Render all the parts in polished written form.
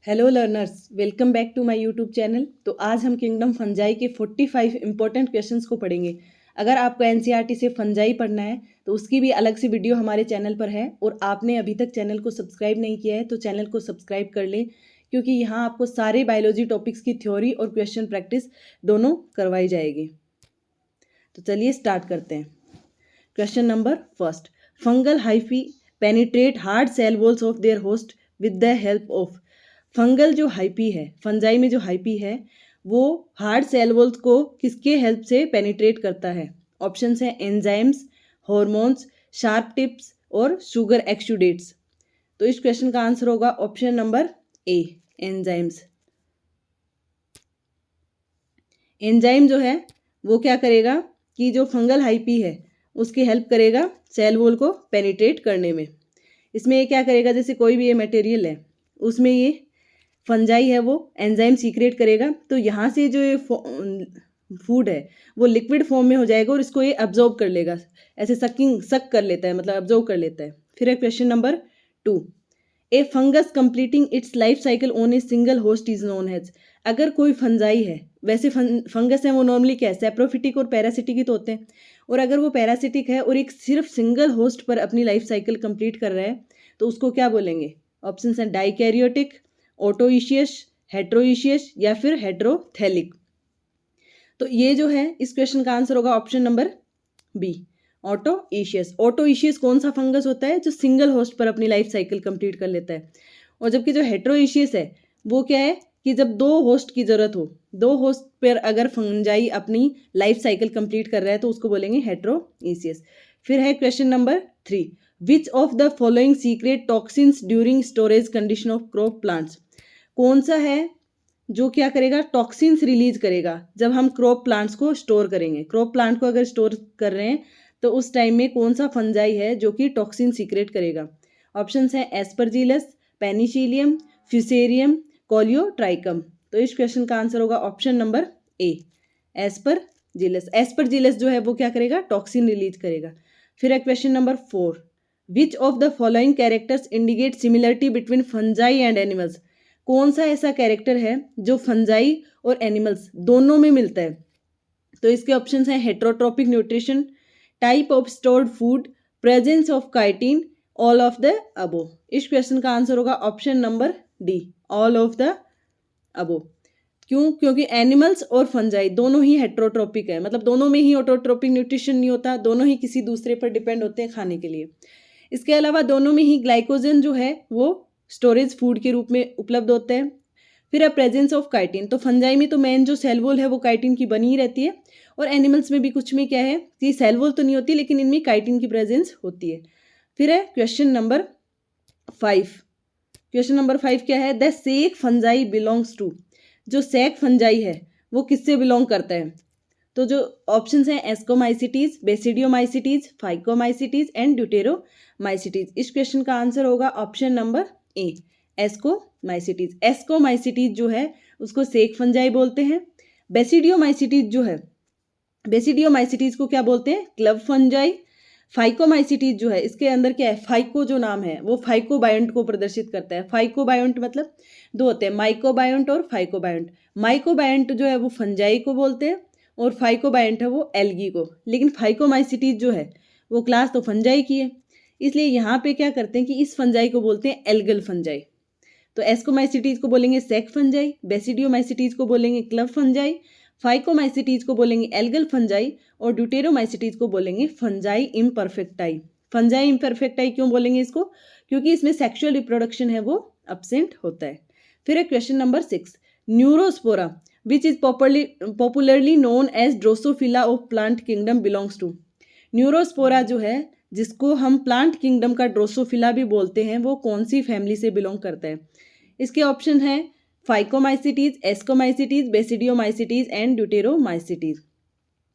Hello learners, welcome back to my YouTube channel. तो आज हम किंगडम फंजाई के 45 इंपॉर्टेंट क्वेश्चंस को पढ़ेंगे। अगर आपको एनसीईआरटी से फंजाई पढ़ना है तो उसकी भी अलग से वीडियो हमारे चैनल पर है, और आपने अभी तक चैनल को सब्सक्राइब नहीं किया है तो चैनल को सब्सक्राइब कर लें, क्योंकि यहाँ आपको सारे बायोलॉजी टॉपिक्स की थ्योरी और क्वेश्चन प्रैक्टिस दोनों करवाई जाएगी। तो चलिए स्टार्ट करते हैं। Question number first, fungal hyphae penetrate hard cell walls of their host with the help of. Fungal जो हाइपी है, फंजाई में जो हाइपी है, वो हार्ड सेल वॉल्स को किसके हेल्प से पेनिट्रेट करता है? ऑप्शंस हैं एंजाइम्स, हॉर्मोन्स, शार्प टिप्स और शुगर एक्सुडेट्स। तो इस क्वेश्चन का आंसर होगा ऑप्शन नंबर ए, एंजाइम्स। एंजाइम जो है वो क्या करेगा कि जो फंगल हाइपी है उसकी हेल्प करेगा सेल वॉल को पेनिट्रेट करने में। इसमें ये क्या करेगा, जैसे कोई भी ये मटेरियल है उसमें ये फंजाई है वो एंजाइम सीक्रेट करेगा, तो यहाँ से जो ये फूड है वो लिक्विड फॉर्म में हो जाएगा और इसको ये अब्जॉर्ब कर लेगा, ऐसे सक कर लेता है, मतलब अब्जॉर्ब कर लेता है। फिर है question number 2, a fungus completing its life cycle on a single host is known as. अगर कोई फंजाई है, वैसे फंगस है वो नॉर्मली क्या है, सेप्रोफिटिक और पैरासिटिक ही तो होते हैं, और अगर वो पैरासिटिक है और एक सिर्फ सिंगल होस्ट पर अपनी लाइफ साइकिल कंप्लीट कर रहा है तो उसको क्या बोलेंगे? ऑप्शन हैं डाइकैरियोटिक, ऑटोइशियस, हेट्रोइशियस या फिर हेट्रोथैलिक। तो ये जो है इस क्वेश्चन का आंसर होगा ऑप्शन नंबर बी, ऑटोइशियस। ऑटोइशियस कौन सा फंगस होता है? जो सिंगल होस्ट पर अपनी लाइफ साइकिल कंप्लीट कर लेता है। और जबकि जो हेट्रोइशियस है वो क्या है कि जब दो होस्ट की जरूरत हो, दो होस्ट पर अगर फंजाई अपनी लाइफ साइकिल कंप्लीट कर रहा है तो उसको बोलेंगे हेट्रोइशियस। फिर है question number 3, which of the following secret toxins during storage condition of crop plants. कौन सा है जो क्या करेगा, टॉक्सिन्स रिलीज करेगा जब हम क्रॉप प्लांट्स को स्टोर करेंगे। क्रॉप प्लांट को अगर स्टोर कर रहे हैं तो उस टाइम में कौन सा फंजाई है जो कि टॉक्सिन सीक्रेट करेगा? ऑप्शंस हैं एस्परजिलस, पेनिसिलियम, फ्यूसेरियम, कोलियोट्राइकम। तो इस क्वेश्चन का आंसर होगा ऑप्शन नंबर ए, एस्परजिलस। एस्परजिलस जो है वो क्या करेगा, टॉक्सिन रिलीज करेगा। फिर है question number 4, which of the following characters indicate similarity between fungi and animals. कौन सा ऐसा कैरेक्टर है जो फंजाई और एनिमल्स दोनों में मिलता है? तो इसके ऑप्शंस हैं heterotrophic nutrition, type of stored food, presence of chitin, all of the above. इस क्वेश्चन का आंसर होगा option number D, all of the above. क्यों? क्योंकि एनिमल्स और फंजाई दोनों ही हेट्रोट्रोपिक है, मतलब दोनों में ही ऑटोट्रोपिक न्यूट्रिशन नहीं होता, दोनों ही किसी दूसरे पर डिपेंड होते हैं खाने के लिए। इसके अलावा दोनों में ही ग्लाइकोजन जो है वो स्टोरेज फूड के रूप में उपलब्ध होते हैं। फिर है प्रेजेंस ऑफ काइटिन। तो फंजाई में तो मेन जो सेल वॉल है वो काइटिन की बनी ही रहती है, और एनिमल्स में भी कुछ में क्या है कि सेल वॉल तो नहीं होती लेकिन इनमें काइटिन की प्रेजेंस होती है। फिर है क्वेश्चन नंबर 5। क्वेश्चन नंबर 5 क्या है? The sac fungi belongs to. जो सेक फंजाई है वो किससे बिलोंग करता है? तो जो ऑप्शंस हैं ascomycetes, Basidiomycetes, Phycomycetes and deuteromycetes. इस क्वेश्चन का आंसर होगा option number A, ascomycetes. Ascomycetes जो है उसको सेक फंजाई बोलते हैं। बेसिडियोमाइसिटीज जो है, बेसिडियोमाइसिटीज को क्या बोलते हैं? Club fungi. फाइकोमाइसिटीज जो है इसके अंदर क्या है, फाइको जो नाम है वो फाइकोबायोंट को प्रदर्शित करता है। फाइकोबायोंट मतलब दो होते हैं, माइकोबायोंट और फाइकोबायोंट। माइकोबायोंट जो है वो फंजाई को बोलते हैं और फाइकोबायोंट है वो एल्गी को। लेकिन फाइकोमाइसिटीज जो है वो क्लास तो फंजाई की है, इसलिए यहाँ पे क्या करते हैं कि इस फंजाई को बोलते हैं एल्गल फंजाई। तो एस्कोमाइसिटीज को बोलेंगे सेक फंजाई, बेसिडियोमाइसिटीज को बोलेंगे क्लब फंजाई, फाइकोमाइसिटीज को बोलेंगे एल्गल फंजाई, और ड्यूटेरोमाइसिटीज को बोलेंगे फंजाई इम्परफेक्टाई। फंजाई इम्परफेक्टाई क्यों बोलेंगे इसको? क्योंकि इसमें सेक्सुअल रिप्रोडक्शन है वो एब्सेंट होता है। फिर है question number 6, Neurospora which is popularly known as Drosophila of plant kingdom belongs to. Neurospora जो है जिसको हम प्लांट किंगडम का ड्रोसोफिला भी बोलते हैं, वो कौन सी फैमिली से बिलोंग करता है? इसके ऑप्शन हैं Phycomycetes, ascomycetes, basidiomycetes and Deuteromycetes.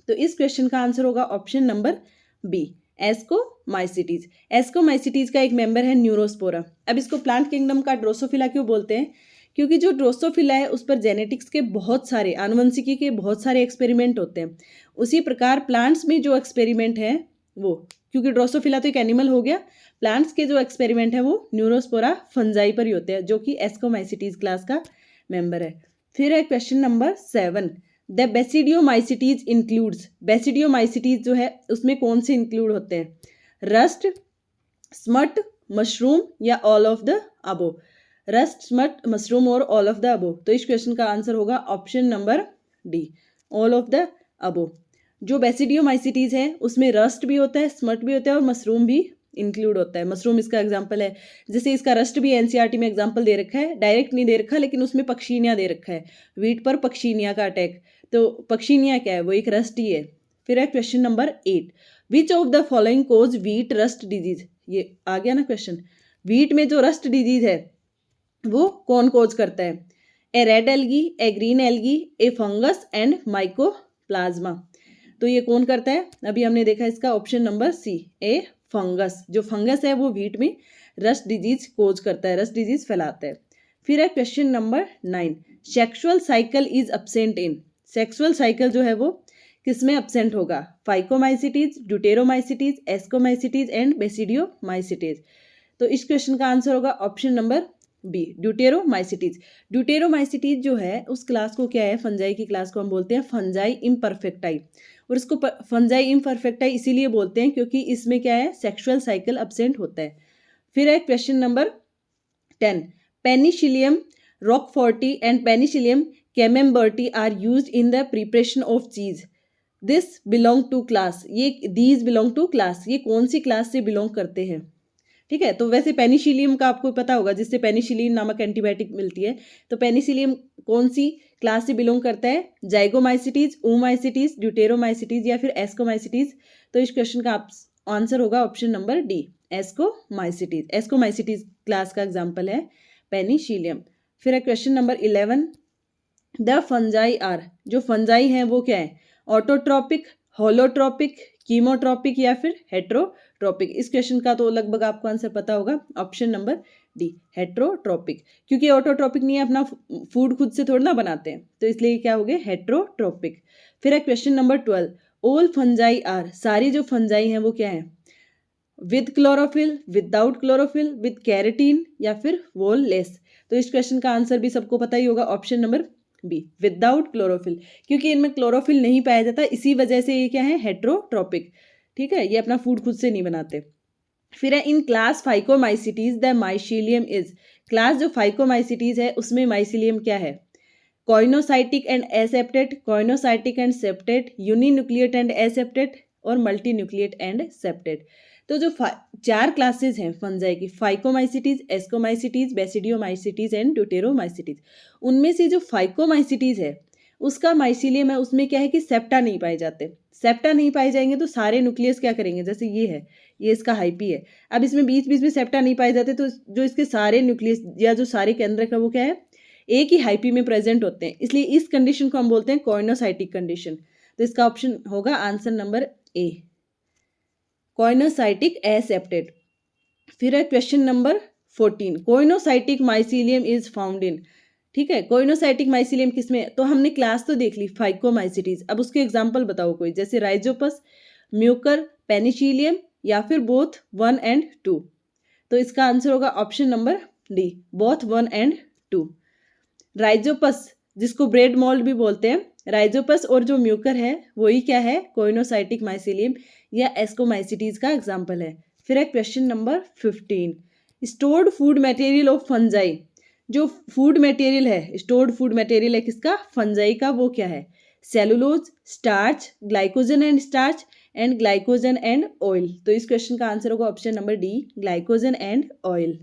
तो इस क्वेश्चन का आंसर होगा option number B, Ascomycetes. Ascomycetes का एक मेंबर है न्यूरोस्पोरा। अब इसको प्लांट किंगडम का ड्रोसोफिला क्यों बोलते हैं? क्योंकि जो ड्रोसोफिला है उस पर जेनेटिक्स के बहुत सारे, आनुवंशिकी के बहुत सारे एक्सपेरिमेंट होते हैं। उसी प्रकार प्लांट्स में जो एक्सपेरिमेंट है वो क्योंकि ड्रोसोफिला तो एक एनिमल हो गया। प्लांट्स के जो एक्सपेरिमेंट है वो न्यूरोस्पोरा फंजाई पर ही होते हैं, जो कि एस्कोमाइसिटीज क्लास का मेंबर है। फिर है question number 7, the basidiomycetes includes. Basidiomycetes जो है उसमें कौन से इंक्लूड होते हैं? रस्ट, स्मट, मशरूम या all of the above? Rust, smut, mushroom और ऑल ऑफ द अबो। तो इस क्वेश्चन का आंसर होगा option number D, all of the above. जो बेसिडियोमाइसिटीज है उसमें रस्ट भी होता है, स्मट भी होता है और मशरूम भी इंक्लूड होता है। मशरूम इसका एग्जाम्पल है। जैसे इसका रस्ट भी एनसीईआरटी में एग्जाम्पल दे रखा है, डायरेक्ट नहीं दे रखा लेकिन उसमें पक्षीनिया दे रखा है, वीट पर पक्षीनिया का अटैक। तो पक्षीनिया क्या है? वो एक रस्ट ही है। फिर है question number 8, which of the following causes wheat rust disease. ये आ गया ना क्वेश्चन। वीट में जो रस्ट डिजीज है वो कौन कोज करता है? A red algae, a green algae, a fungus and mycoplasma. तो ये कौन करता है? अभी हमने देखा इसका option number C, a fungus. जो फंगस है वो वीट में रस्ट डिजीज कोज करता है, रस्ट डिजीज फैलाता है। फिर है question number 9, sexual cycle is absent in. Sexual cycle जो है वो किस में अब्सेंट होगा? Phycomycetes, Deuteromycetes, Ascomycetes and Basidiomycetes. तो इस क्वेश्चन का आंसर होगा option number B, Deuteromycetes. Deuteromycetes जो है उस क्लास को क्या है? फंजाई की क्लास को हम बोलते हैं फंजाई इम्परफेक्टाई। और इसको फंजाई इम्परफेक्टाई इसीलिए बोलते हैं क्योंकि इसमें क्या है? सेक्सुअल साइकिल अब्सेंट होता है। फिर है question number 10, penicillium roqueforti and penicillium camemberti are used in the preparation of cheese. This belong to class. ये दीज बिलोंग टू क्लास, ये कौन सी क्लास से बिलोंग करते हैं? ठीक है, तो वैसे पेनिसिलियम का आपको पता होगा, जिससे पेनिसिलिन नामक एंटीबायोटिक मिलती है। तो पेनिसिलियम कौन सी क्लास से बिलोंग करता है? जाइगोमाइसिटीज, ओमाइसिटीज, ड्यूटेरोमाइसिटीज या फिर एस्कोमाइसिटीज। तो इस क्वेश्चन का आंसर होगा option number D, Ascomycetes. Ascomycetes class का एग्जाम्पल है पेनिसिलियम। फिर है question number 11, the fungi are. जो फंजाई हैं वो क्या है? ऑटोट्रॉपिक, होलोट्रॉपिक, कीमोट्रॉपिक या फिर हेट्रोट्रॉपिक। इस क्वेश्चन का तो लगभग आपको आंसर पता होगा, ऑप्शन नंबर डी, हेट्रोट्रॉपिक। क्योंकि ऑटोट्रॉपिक नहीं है, अपना फूड खुद से थोड़ा ना बनाते हैं, तो इसलिए क्या हो गए? हेट्रोट्रॉपिक। फिर है question number 12, all fungi are. सारी जो फंजाई हैं वो क्या है? With chlorophyll, without chlorophyll, with carotene या फिर वॉल लेस। तो इस क्वेश्चन का आंसर भी सबको पता ही होगा, option number B, without chlorophyll. क्योंकि इनमें क्लोरोफिल नहीं पाया जाता, इसी वजह से ये क्या है? हेट्रोट्रॉपिक। ठीक है, ये अपना फूड खुद से नहीं बनाते। फिर है in class phycomycetes the mycelium is. Class जो फाइकोमाइसिटीज है उसमें माइसीलियम क्या है? Coenocytic and aseptate, coenocytic and septate, uninucleate and aseptate और मल्टी न्यूक्लिएट एंड सेप्टेट। तो जो 4 क्लासेस हैं फंजाई की, phycomycetes, ascomycetes, basidiomycetes and deuteromycetes, उनमें से जो फाइकोमाइसिटीज है उसका माइसीलियम है, उसमें क्या है कि सेप्टा नहीं पाए जाते। सेप्टा नहीं पाए जाएंगे तो सारे न्यूक्लियस क्या करेंगे? जैसे ये है, ये इसका हाइपी है। अब इसमें बीच बीच में सेप्टा नहीं पाए जाते, तो जो इसके सारे न्यूक्लियस या जो सारे केंद्रक है वो क्या है? एक ही हाइपी में प्रेजेंट होते हैं, इसलिए इस कंडीशन को हम बोलते हैं कॉइनोसाइटिक कंडीशन। तो इसका ऑप्शन होगा answer number A, coenocytic aseptate. फिर है question number 14, coenocytic mycelium is found in. ठीक है, कोइनोसाइटिक माइसीलियम किसमें? तो हमने क्लास तो देख ली फाइकोमाइसिटीज, अब उसके एग्जांपल बताओ कोई, जैसे राइजोपस, म्यूकर, पेनिसिलियम या फिर बोथ 1 and 2। तो इसका आंसर होगा option number D, both 1 and 2। Rhizopus जिसको ब्रेड मोल्ड भी बोलते हैं, राइजोपस और जो म्यूकर है वही क्या है? कोइनोसाइटिक माइसीलियम या एस्कोमाइसिटीज का एग्जाम्पल है। फिर है question number 15, stored food material of fungi. जो फूड मटेरियल है, स्टोर्ड फूड मटेरियल है किसका? फंजाई का, वो क्या है? Cellulose, starch, glycogen and starch and glycogen and oil. तो इस क्वेश्चन का आंसर होगा option number D, glycogen and oil.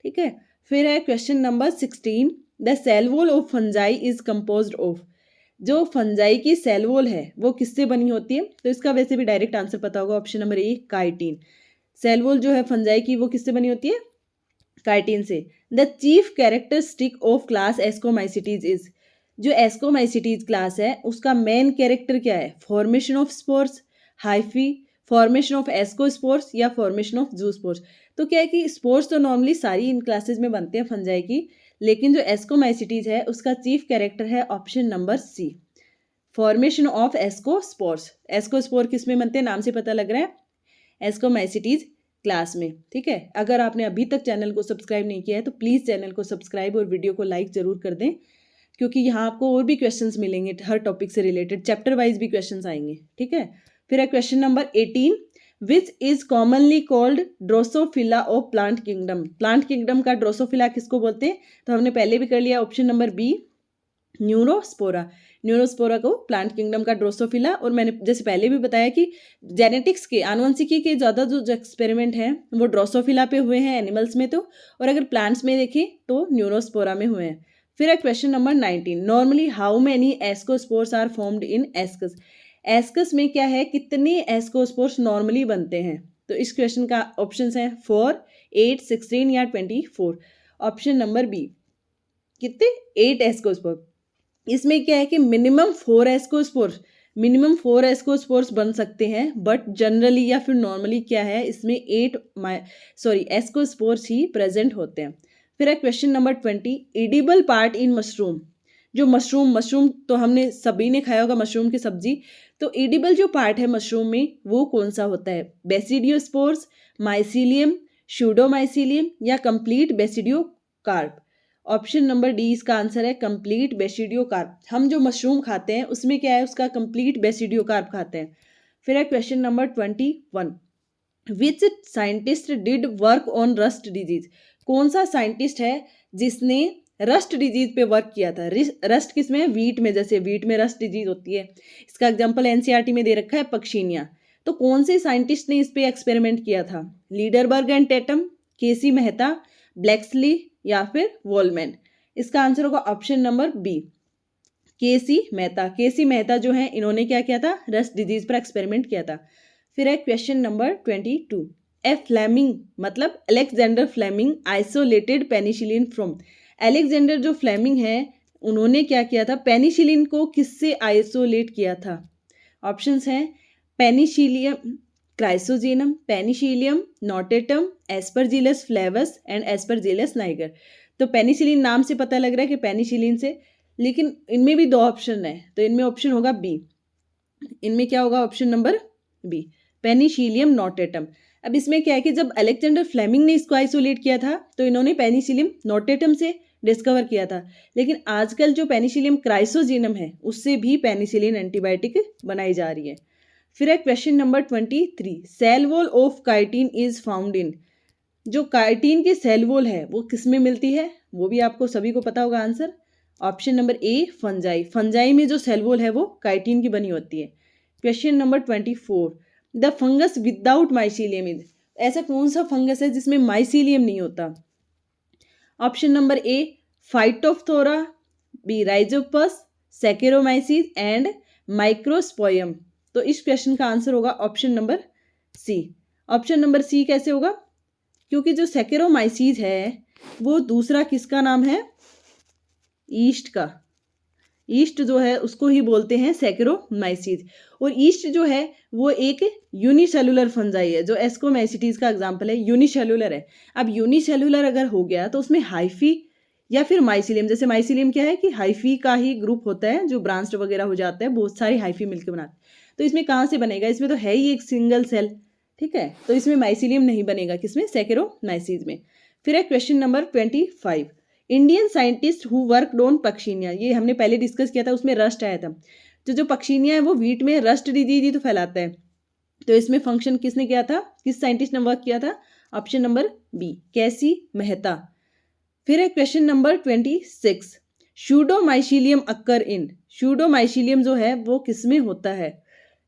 ठीक है, फिर है question number 16, the cell wall of fungi is composed of. जो फंजाई की सेल वॉल है वो किससे बनी होती है? तो इसका वैसे भी डायरेक्ट आंसर पता होगा, option number A, chitin. Cell wall जो है फंजाई की वो किससे बनी होती है? काइटिन से। The chief characteristic of class ascomycetes is. जो एस्कोमाइसिटीज क्लास है उसका मेन कैरेक्टर क्या है? Formation of spores, hyphae, formation of ascospores या फॉर्मेशन ऑफ जूस्पोर्स। तो क्या है कि स्पोर्स तो नॉर्मली सारी इन क्लासेस में बनते हैं फंजाई की, लेकिन जो एस्कोमाइसिटीज है उसका चीफ कैरेक्टर है option number C, formation of ascospores. Ascospore किस में बनते हैं? नाम से पता लग रहा है, एस्कोमाइसिटीज क्लास में। ठीक है, अगर आपने अभी तक चैनल को सब्सक्राइब नहीं किया है तो प्लीज़ चैनल को सब्सक्राइब और वीडियो को लाइक ज़रूर कर दें, क्योंकि यहाँ आपको और भी क्वेश्चंस मिलेंगे हर टॉपिक से रिलेटेड, चैप्टर वाइज भी क्वेश्चंस आएंगे। ठीक है, फिर है question number 18, which is commonly called Drosophila of plant kingdom. Plant kingdom का ड्रोसोफिला किसको बोलते हैं? तो हमने पहले भी कर लिया, option number B Neurospora. Neurospora को प्लांट किंगडम का ड्रोसोफिला। और मैंने जैसे पहले भी बताया कि जेनेटिक्स के, आनुवंशिकी के ज़्यादा जो एक्सपेरिमेंट हैं वो ड्रोसोफिला पे हुए हैं एनिमल्स में, तो और अगर प्लांट्स में देखें तो न्यूरोस्पोरा में हुए हैं। फिर है question number 19, normally how many ascospores are formed in ascus. Ascus में क्या है, कितने एस्कोस्पोर्स नॉर्मली बनते हैं? तो इस क्वेश्चन का ऑप्शन है 4, 8, 16 या 24। ऑप्शन नंबर बी, कितने? 8 एस्कोस्पोर। इसमें क्या है कि मिनिमम 4 एस्कोस्पोर्स बन सकते हैं, बट जनरली या फिर नॉर्मली क्या है, इसमें 8 एस्कोस्पोर्स ही प्रेजेंट होते हैं। फिर है question number 20, edible part in mushroom. जो मशरूम तो हमने सभी ने खाया होगा, मशरूम की सब्जी। तो एडिबल जो पार्ट है मशरूम में वो कौन सा होता है? बेसिडियोस्पोर्स, माइसीलियम, शूडोमाइसीलियम या complete basidiocarp. Option number D इसका आंसर है, कंप्लीट बेसिडियोकार्प। हम जो मशरूम खाते हैं उसमें क्या है, उसका कंप्लीट बेसिडियोकार्प खाते हैं। फिर है question number 21, which scientist did work on rust disease. कौन सा साइंटिस्ट है जिसने रस्ट डिजीज पे वर्क किया था? रस्ट किसमें? वीट में। जैसे वीट में रस्ट डिजीज होती है, इसका एग्जांपल एनसीईआरटी में दे रखा है, पक्षिनिया। तो कौन से साइंटिस्ट ने इस पे एक्सपेरिमेंट किया था? लीडरबर्ग एंड टेटम, केसी मेहता, ब्लैक्सली या फिर वॉलमैन। इसका आंसर होगा ऑप्शन नंबर बी, केसी मेहता। केसी मेहता जो है इन्होंने क्या किया था? रस्ट डिजीज पर एक्सपेरिमेंट किया था। फिर है क्वेश्चन नंबर 22, ए फ्लेमिंग मतलब Alexander Fleming isolated penicillin from. Alexander जो फ्लेमिंग है उन्होंने क्या किया था? पेनिसिलिन को किससे आइसोलेट किया था? ऑप्शंस हैं Penicillium chrysogenum, Penicillium notatum, Aspergillus फ्लेवस and Aspergillus Niger. तो पेनिसिलिन नाम से पता लग रहा है कि पेनिसिलिन से, लेकिन इनमें भी 2 ऑप्शन है, तो इनमें ऑप्शन होगा बी। इनमें क्या होगा? Option number B, Penicillium notatum. अब इसमें क्या है कि जब अलेक्जेंडर फ्लेमिंग ने इसको आइसोलेट किया था तो इन्होंने पेनिसिलियम नोटेटम से डिस्कवर किया था, लेकिन आजकल जो पेनिसिलियम क्राइसोजेनम है उससे भी पेनिसिलिन एंटीबायोटिक बनाई जा रही है। फिर है question number 23, cell wall of chitin is found in. जो काइटिन की सेल वॉल है वो किस में मिलती है? वो भी आपको सभी को पता होगा आंसर। ऑप्शन नंबर ए, फंजाई। फंजाई में जो सेल वॉल है वो काइटिन की बनी होती है। Question number 24, the fungus without mycelium is. ऐसा कौन सा फंगस है जिसमें माइसीलियम नहीं होता? Option number A, Phytophthora, B Rhizopus, Saccharomyces and Microsporum. तो इस क्वेश्चन का आंसर होगा option number C. Option number C कैसे होगा? क्योंकि जो सैकेरोमाइसिस है वो दूसरा किसका नाम है? ईस्ट का। ईस्ट जो है उसको ही बोलते हैं सैकेरोमाइसिस। और ईस्ट जो है वो एक यूनिसेलुलर फंजाई है, जो एस्कोमाइसिटीज का एग्जांपल है, यूनिसेलुलर है। अब यूनिसेलुलर अगर हो गया तो उसमें हाइफी या फिर माइसीलियम, जैसे माइसीलियम क्या है कि हाइफी का ही ग्रुप होता है, जो ब्रांच्ड वगैरह हो जाता है, बहुत सारी हाइफी मिलकर बनाते हैं। तो इसमें कहाँ से बनेगा? इसमें तो है ही एक सिंगल सेल। ठीक है, तो इसमें माइसीलियम नहीं बनेगा, किसमें? सैकेरोमाइसिस में। फिर है question number 25, Indian scientist who worked on Puccinia. ये हमने पहले डिस्कस किया था, उसमें रस्ट आया था। जो पक्षिनिया है वो वीट में रस्ट डिजीज ही तो फैलाता है, तो इसमें फंक्शन किसने किया था? किस साइंटिस्ट ने वर्क किया था? ऑप्शन नंबर बी, केसी मेहता। फिर है क्वेश्चन नंबर 26, शूडोमाइसीलियम अक्कर इन। शूडोमाइसीलियम जो है वो किस में होता है?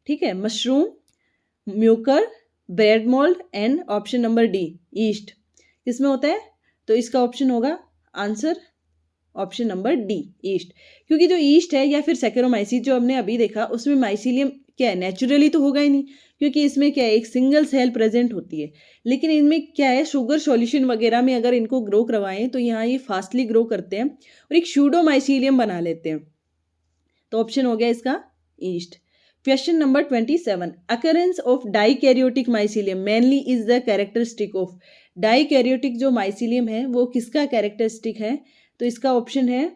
ठीक है, mushroom, Mucor, bread mould and option number D, east. किस में होता है? तो इसका ऑप्शन होगा answer option number D, east. क्योंकि जो ईस्ट है या फिर सैकेरोमाइसिस जो हमने अभी देखा उसमें माइसीलियम क्या है? नेचुरली तो होगा ही नहीं, क्योंकि इसमें क्या है? एक सिंगल सेल प्रेजेंट होती है। लेकिन इनमें क्या है? शुगर सॉल्यूशन वगैरह में अगर इनको ग्रो करवाएं तो यहाँ ये फास्टली ग्रो करते हैं और एक शूडोमाइसीलियम बना लेते हैं। तो ऑप्शन हो गया इसका east. Question number 27, occurrence of dikaryotic mycelium mainly is the characteristic of. Dikaryotic जो माइसीलियम है वो किसका कैरेक्टरिस्टिक है? तो इसका ऑप्शन है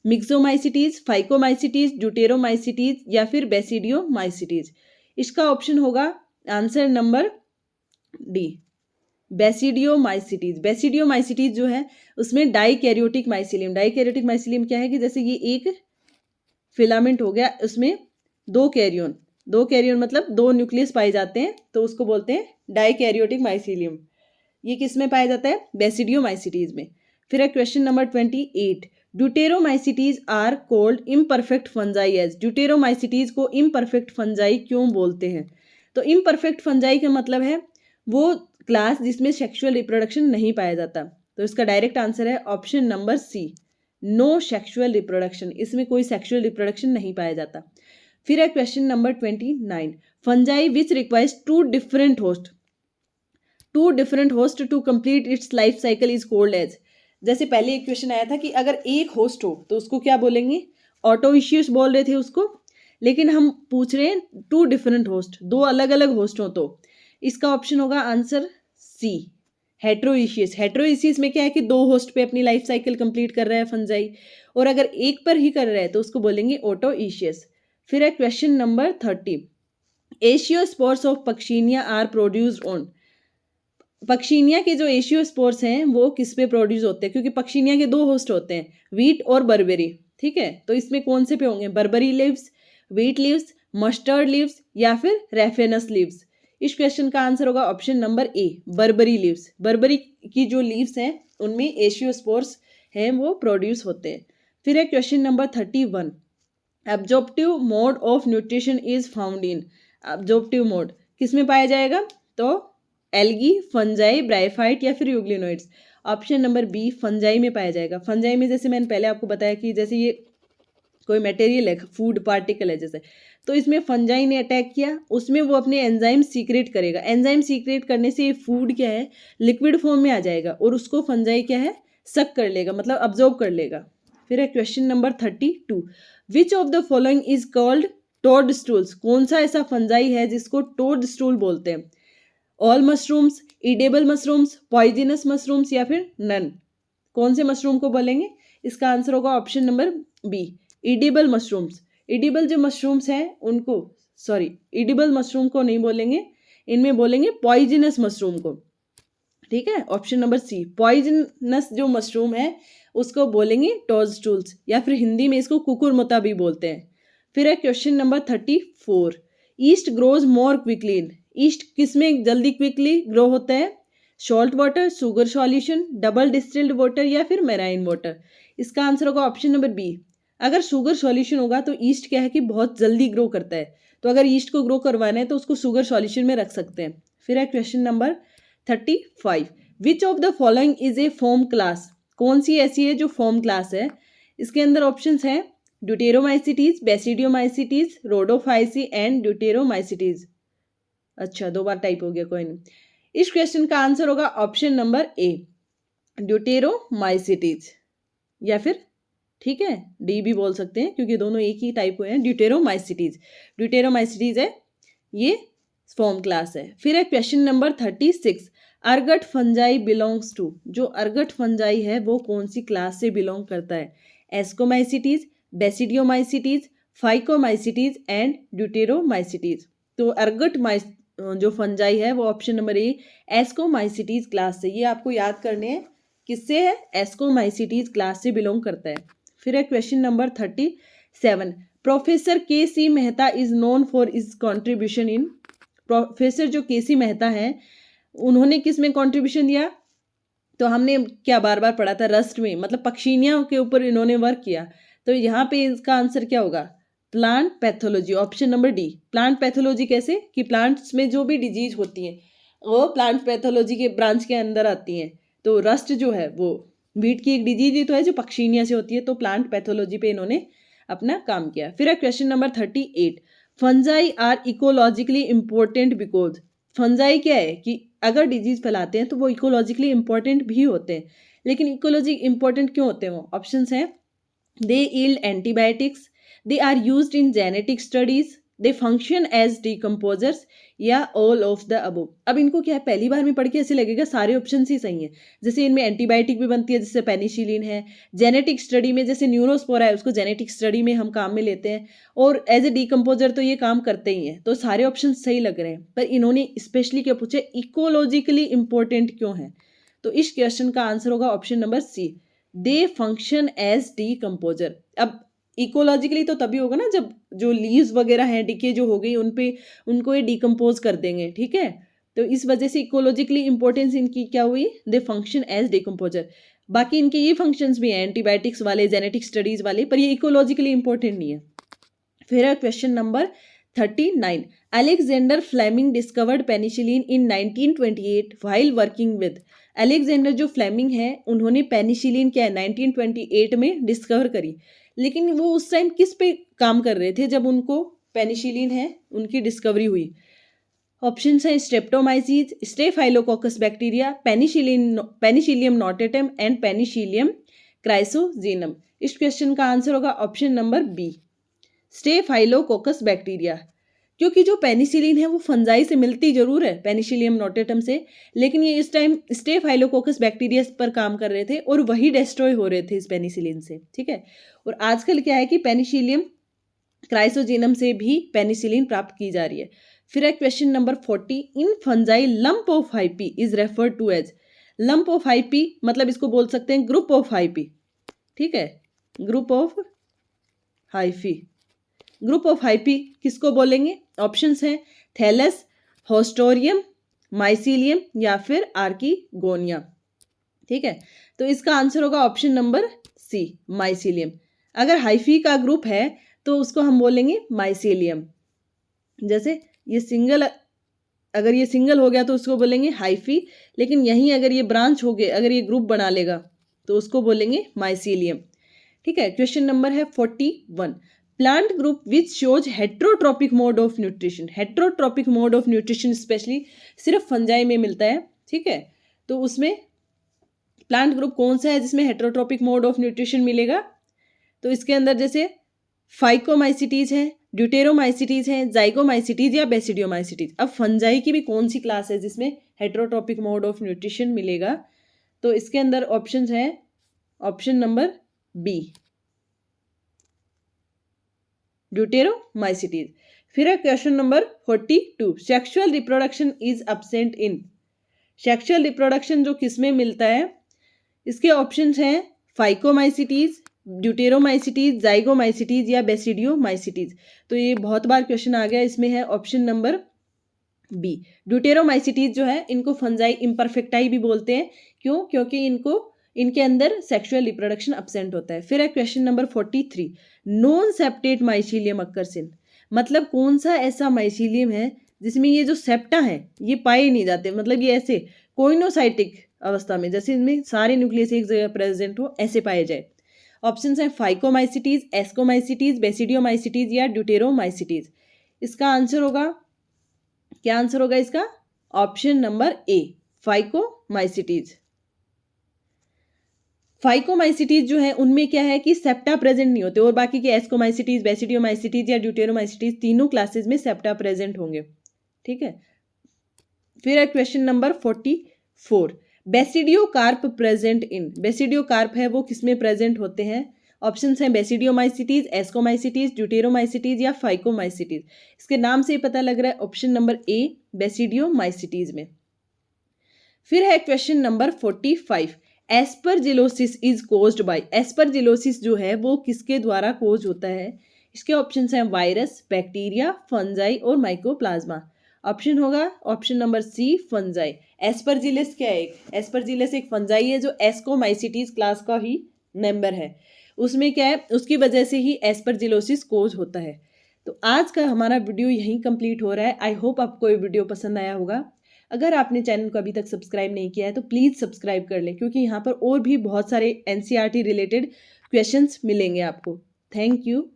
मिक्सोमाइसिटीज, फाइकोमाइसिटीज, ड्यूटेरोमाइसिटीज या फिर बेसिडियोमाइसिटीज। इसका ऑप्शन होगा answer number D basidiomycetes. Basidiomycetes जो है उसमें डाइकैरियोटिक माइसिलियम। डाइकैरियोटिक माइसिलियम क्या है कि जैसे ये एक फिलामेंट हो गया, उसमें दो कैरियन मतलब दो न्यूक्लियस पाए जाते हैं, तो उसको बोलते हैं डाइकैरियोटिक माइसिलियम। ये किस में पाया जाता है? बेसिडियोमाइसिटीज में। फिर है question number 28, Deuteromycetes are called imperfect fungi as. Deuteromycetes को इम्परफेक्ट फंजाई क्यों बोलते हैं? तो इम्परफेक्ट फंजाई का मतलब है वो क्लास जिसमें सेक्सुअल रिप्रोडक्शन नहीं पाया जाता। तो इसका डायरेक्ट आंसर है option number C, no sexual reproduction. इसमें कोई सेक्सुअल रिप्रोडक्शन नहीं पाया जाता। फिर है question number 29, fungi which requires two different host to complete its life cycle is called as. जैसे पहले एक क्वेश्चन आया था कि अगर एक होस्ट हो तो उसको क्या बोलेंगे? ऑटोइशियस बोल रहे थे उसको, लेकिन हम पूछ रहे हैं टू डिफरेंट होस्ट, दो अलग अलग होस्ट हो, तो इसका ऑप्शन होगा आंसर सी, हेट्रोइशियस। हेट्रोइशियस में क्या है कि दो होस्ट पे अपनी लाइफ साइकिल कंप्लीट कर रहा है फंजाई, और अगर एक पर ही कर रहा है तो उसको बोलेंगे ऑटोइशियस। फिर है question number 30, aeciospores of Puccinia are produced on. Puccinia के जो एशियोस्पोर्स हैं वो किस पे प्रोड्यूस होते हैं? क्योंकि पक्षिनिया के दो होस्ट होते हैं, व्हीट और बर्बेरी, ठीक है, तो इसमें कौन से पे होंगे? Barberi leaves, wheat leaves, mustard leaves या फिर रेफेनस लीव्स। इस क्वेश्चन का आंसर होगा ऑप्शन नंबर ए, बर्बेरी लीव्स। बर्बेरी की जो लीव्स हैं उनमें एशियोस्पोर्स हैं वो प्रोड्यूस होते हैं। फिर है question number 31, absorptive mode of nutrition is found in. Absorptive mode किस में पाया जाएगा? तो एल्गी, फंजाई, ब्राइफाइट या फिर euglenoids. Option number B, fungi में पाया जाएगा। फंजाई में जैसे मैंने पहले आपको बताया कि जैसे ये कोई मटेरियल है, फूड पार्टिकल है जैसे, तो इसमें फंजाई ने अटैक किया, उसमें वो अपने एंजाइम सीक्रेट करेगा। एंजाइम सीक्रेट करने से ये फूड क्या है, लिक्विड फॉर्म में आ जाएगा और उसको फंजाई क्या है, सक कर लेगा, मतलब अब्जॉर्ब कर लेगा। फिर है question number 32, which of the following is called toadstools. कौन सा ऐसा फंजाई है जिसको टोड स्टूल बोलते हैं? All mushrooms, edible mushrooms, poisonous mushrooms या फिर नन। कौन से मशरूम को बोलेंगे? इसका आंसर होगा option number B, edible mushrooms. Edible जो मशरूम्स हैं उनको, सॉरी, ईडिबल मशरूम को नहीं बोलेंगे, इनमें बोलेंगे पॉइजनस मशरूम को, ठीक है। ऑप्शन नंबर सी, पॉइजनस जो मशरूम है उसको बोलेंगे टोडस्टूल्स, या फिर हिंदी में इसको कुकुरमुता भी बोलते हैं। फिर है question number 34, east grows more quickly in. East किस में जल्दी क्विकली ग्रो होता है? Salt water, sugar solution, double distilled water या फिर मेराइन वाटर। इसका आंसर होगा ऑप्शन नंबर बी। अगर शुगर सॉल्यूशन होगा तो ईस्ट क्या है कि बहुत जल्दी ग्रो करता है, तो अगर ईस्ट को ग्रो करवाना है तो उसको शुगर सॉल्यूशन में रख सकते हैं। फिर है question number 35, which of the following is a form class. कौन सी ऐसी है जो फॉर्म क्लास है? इसके अंदर ऑप्शंस हैं deuteromycetes, basidiomycetes, Rhodophyceae and deuteromycetes. अच्छा, दो बार टाइप हो गया, कोई नहीं। इस क्वेश्चन का आंसर होगा ऑप्शन नंबर ए, ड्यूटेरोमाइसिटीज, या फिर ठीक है डी भी बोल सकते हैं क्योंकि दोनों एक ही टाइप हुए हैं, ड्यूटेरोमाइसिटीज। ड्यूटेरोमाइसिटीज है ये फॉर्म क्लास है। फिर है question number 36, ergot fungi belongs to. जो अर्गट फंजाई है वो कौन सी क्लास से बिलोंग करता है? Ascomycetes, Basidiomycetes, Phycomycetes and Deuteromycetes. तो अर्गट जो फंजाई है वो option number A, Ascomycetes class से। ये आपको याद करने हैं, किससे है? एस्कोमाइसिटीज क्लास से बिलोंग करता है। फिर है question number 37, professor K C Mehta is known for is contribution in. Professor जो के सी मेहता है उन्होंने किस में कॉन्ट्रीब्यूशन दिया? तो हमने क्या बार बार पढ़ा था, रस्ट में, मतलब पक्षियों के ऊपर इन्होंने वर्क किया। तो यहाँ पे इसका आंसर क्या होगा? Plant pathology, option number D. Plant pathology कैसे कि प्लांट्स में जो भी डिजीज होती हैं वो प्लांट पैथोलॉजी के ब्रांच के अंदर आती हैं। तो रस्ट जो है वो वीट की एक डिजीज ही तो है जो पक्षिनिया से होती है, तो प्लांट पैथोलॉजी पे इन्होंने अपना काम किया। फिर है question number 38, fungi are ecologically important because. Fungi क्या है कि अगर डिजीज फैलाते हैं तो वो इकोलॉजिकली इम्पोर्टेंट भी होते हैं, लेकिन इकोलॉजी इम्पोर्टेंट क्यों होते हैं? वो ऑप्शंस हैं, they yield antibiotics, they are used in genetic studies, they function as decomposers या ऑल ऑफ द अबव। अब इनको क्या है, पहली बार में पढ़ के ऐसे लगेगा सारे ऑप्शन ही सही हैं। जैसे इनमें एंटीबायोटिक भी बनती है, जैसे पेनिसिलिन है। जेनेटिक स्टडी में जैसे न्यूरोस्पोरा है, उसको जेनेटिक स्टडी में हम काम में लेते हैं, और एज ए डिकम्पोजर तो ये काम करते ही हैं। तो सारे ऑप्शन सही लग रहे हैं, पर इन्होंने स्पेशली क्या पूछे, इकोलॉजिकली इंपॉर्टेंट क्यों है। तो इस क्वेश्चन का आंसर होगा ऑप्शन नंबर सी, दे फंक्शन एज डिकम्पोजर। अब इकोलॉजिकली तो तभी होगा ना जब जो लीव्स वगैरह हैं डिके जो हो गई उन पे उनको ये डिकम्पोज कर देंगे, ठीक है। तो इस वजह से इकोलॉजिकली इंपॉर्टेंस इनकी क्या हुई, दे फंक्शन एज डिकम्पोजर। बाकी इनके ये फंक्शंस भी हैं एंटीबायोटिक्स वाले, जेनेटिक स्टडीज वाले, पर ये इकोलॉजिकली इंपॉर्टेंट नहीं है। फिर है question number 39, Alexander Fleming discovered penicillin in 1928 while working with. Alexander जो फ्लेमिंग है उन्होंने पेनिसिलिन क्या है 1928 में डिस्कवर करी, लेकिन वो उस टाइम किस पे काम कर रहे थे जब उनको पेनिसिलिन है उनकी डिस्कवरी हुई। ऑप्शन है Streptomyces, Staphylococcus bacteria, Penicillium notatum and Penicillium chrysogenum. इस क्वेश्चन का आंसर होगा option number B, Staphylococcus bacteria. क्योंकि जो पेनिसिलिन है वो फंजाई से मिलती जरूर है, पेनिसिलियम नोटेटम से, लेकिन ये इस टाइम स्टेफाइलोकोकस बैक्टीरिया पर काम कर रहे थे और वही डिस्ट्रॉय हो रहे थे इस पेनिसिलिन से, ठीक है। और आजकल क्या है कि पेनिसिलियम क्राइसोजेनम से भी पेनिसिलिन प्राप्त की जा रही है। फिर है question number 40, in fungi lump of hyphae is referred to as. Lump of hyphae मतलब इसको बोल सकते हैं ग्रुप ऑफ हाइपी, ठीक है, group of hyphae. Group of hyphae किसको बोलेंगे, ऑप्शंस हैं थैलस, होस्टोरियम, माइसीलियम या फिर आर्कीगोनिया, ठीक है। तो इसका आंसर होगा ऑप्शन नंबर सी, माइसीलियम। अगर हाइफी का ग्रुप है तो उसको हम बोलेंगे माइसीलियम। जैसे ये सिंगल, अगर ये सिंगल हो गया तो उसको बोलेंगे हाइफी, लेकिन यहीं अगर ये ब्रांच हो गए, अगर ये ग्रुप बना लेगा तो उसको बोलेंगे माइसीलियम, ठीक है। क्वेश्चन नंबर है 41, plant group which shows heterotrophic mode of nutrition. Heterotrophic mode of nutrition specially सिर्फ फंजाई में मिलता है, ठीक है। तो उसमें प्लांट ग्रुप कौन सा है जिसमें हेट्रोट्रॉपिक मोड ऑफ न्यूट्रिशन मिलेगा, तो इसके अंदर जैसे फाइकोमाइसिटीज है, ड्यूटेरोमाइसिटीज है, जाइगोमाइसिटीज या बेसिडियोमाइसिटीज। अब फंजाई की भी कौन सी क्लास है जिसमें हेट्रोट्रॉपिक मोड ऑफ न्यूट्रिशन मिलेगा, तो इसके अंदर ऑप्शंस है ऑप्शन नंबर बी, ड्यूटेरोमाइसिटीज। फिर है question number 42, sexual reproduction is absent in. Sexual reproduction जो किसमें मिलता है, इसके ऑप्शंस हैं फाइकोमाइसिटीज, ड्यूटेरोमाइसिटीज, जाइगोमाइसिटीज या बेसिडियोमाइसिटीज। तो ये बहुत बार क्वेश्चन आ गया, इसमें है ऑप्शन नंबर बी, ड्यूटेरोमाइसिटीज जो है इनको फंजाई इम्परफेक्टाई भी बोलते हैं। क्यों, क्योंकि इनके अंदर सेक्सुअल रिप्रोडक्शन एब्सेंट होता है। फिर है question number 43, non septate mycelium occurs in. मतलब कौन सा ऐसा माइसीलियम है जिसमें ये जो सेप्टा है ये पाए नहीं जाते, मतलब ये ऐसे कोइनोसाइटिक अवस्था में, जैसे इनमें सारे न्यूक्लियस एक जगह प्रेजेंट हो, ऐसे पाए जाए। ऑप्शंस हैं फाइकोमाइसिटीज, एस्कोमाइसिटीज, बेसिडियोमाइसिटीज या ड्यूटेरोमाइसिटीज। इसका आंसर होगा, क्या आंसर होगा इसका, ऑप्शन नंबर ए, फाइकोमाइसिटीज। फाइकोमाइसिटीज जो है उनमें क्या है कि सेप्टा प्रेजेंट नहीं होते, और बाकी के एस्कोमाइसिटीज, बेसिडियोमाइसिटीज या ड्यूटेरोमाइसिटीज तीनों क्लासेस में सेप्टा प्रेजेंट होंगे, ठीक है। फिर है question number 44, basidiocarp present in. Basidiocarp है वो किसमें प्रेजेंट होते हैं, ऑप्शंस हैं बेसिडियोमाइसिटीज, एस्कोमाइसिटीज, ड्यूटेरोमाइसिटीज या फाइकोमाइसिटीज। इसके नाम से ही पता लग रहा है ऑप्शन नंबर ए, बेसिडियोमाइसिटीज में। फिर है question number 45, aspergillosis is caused by. Aspergillosis जो है वो किसके द्वारा कोज होता है, इसके ऑप्शंस हैं वायरस, बैक्टीरिया, फंजाई और माइकोप्लाज्मा। ऑप्शन होगा option number C, fungi. Aspergillus क्या है, एस्परजिलस एक फंजाई है जो एस्कोमाइसिटीज क्लास का ही मेंबर है। उसमें क्या है, उसकी वजह से ही एस्परजिलोसिस कोज होता है। तो आज का हमारा वीडियो यहीं कंप्लीट हो रहा है। आई होप आपको ये वीडियो पसंद आया होगा। अगर आपने चैनल को अभी तक सब्सक्राइब नहीं किया है तो प्लीज़ सब्सक्राइब कर लें, क्योंकि यहाँ पर और भी बहुत सारे NCERT रिलेटेड क्वेश्चंस मिलेंगे आपको। Thank you.